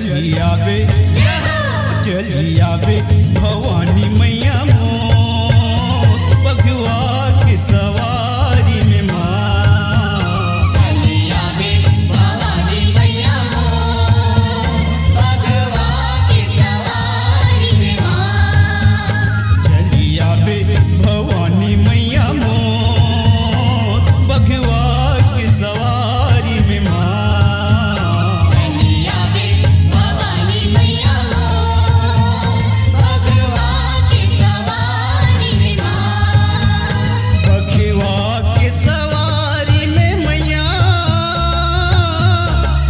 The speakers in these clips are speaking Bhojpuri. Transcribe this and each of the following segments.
चलिया बे भवानी मैया मोर बघवा की सवारी में माँ। चलिया बे भवानी मैया मोर बघवा की सवारी में माँ। चलिया बे भवानी मैया मोर बघवा की सवारी में माँ। चलिया बे भवानी मैया मोर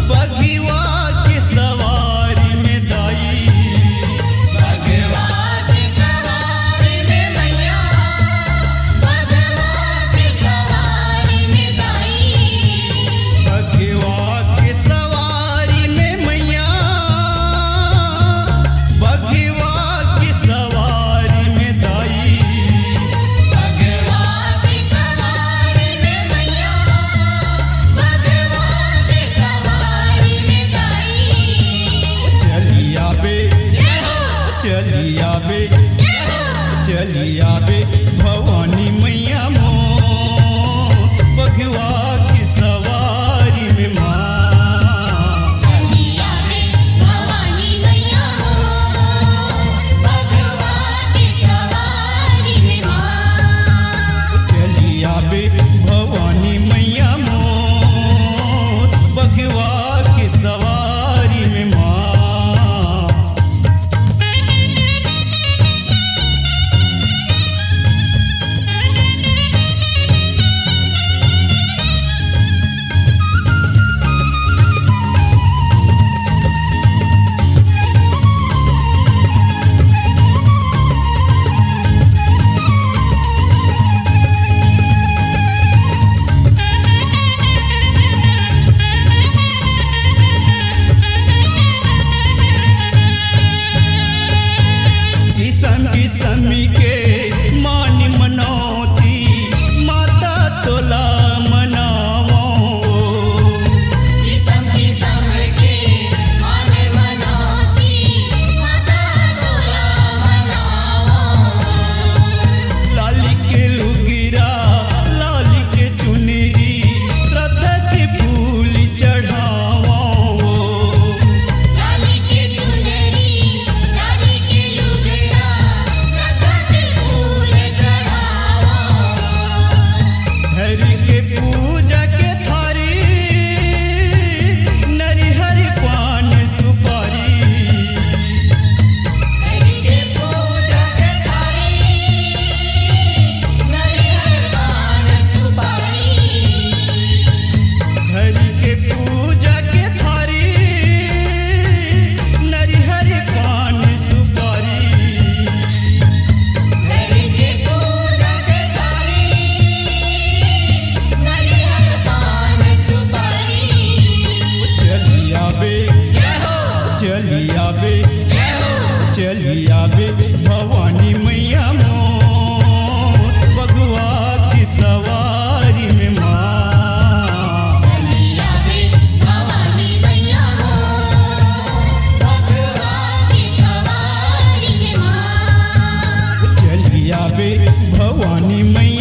बघवा की सवारी में माँ। चलिया बे भवानी मैया मोर बघवा की सवारी में माँ। चलिया बे भवानी मैया मोर बघवा की सवारी में माँ। किसमी के मान मनौती माता तोला मनावो। किसम के मान मनौती माता तोला मनावो। लाली के लुगिरा लाली के चुनरी श्रद्धा के फूल चढ़ावो। लाली के चुनरी लाली के लुगरा सदा के फूल चढ़ावो। हरि के पूजा के थारी नरिहर पान सुपारी। हरि के पूजा के थारी नरिहर पान सुपारी। हरि के पूजा के थारी नरिहर पान सुपारी। हरि के पूजा के थारी नरिहर पान सुपारी। चलिया बे भवानी मैया मोर बघवा की सवारी में माँ। चलिया बे भवानी मैया मोर बघवा की सवारी में माँ। चलिया बे भवानी मैया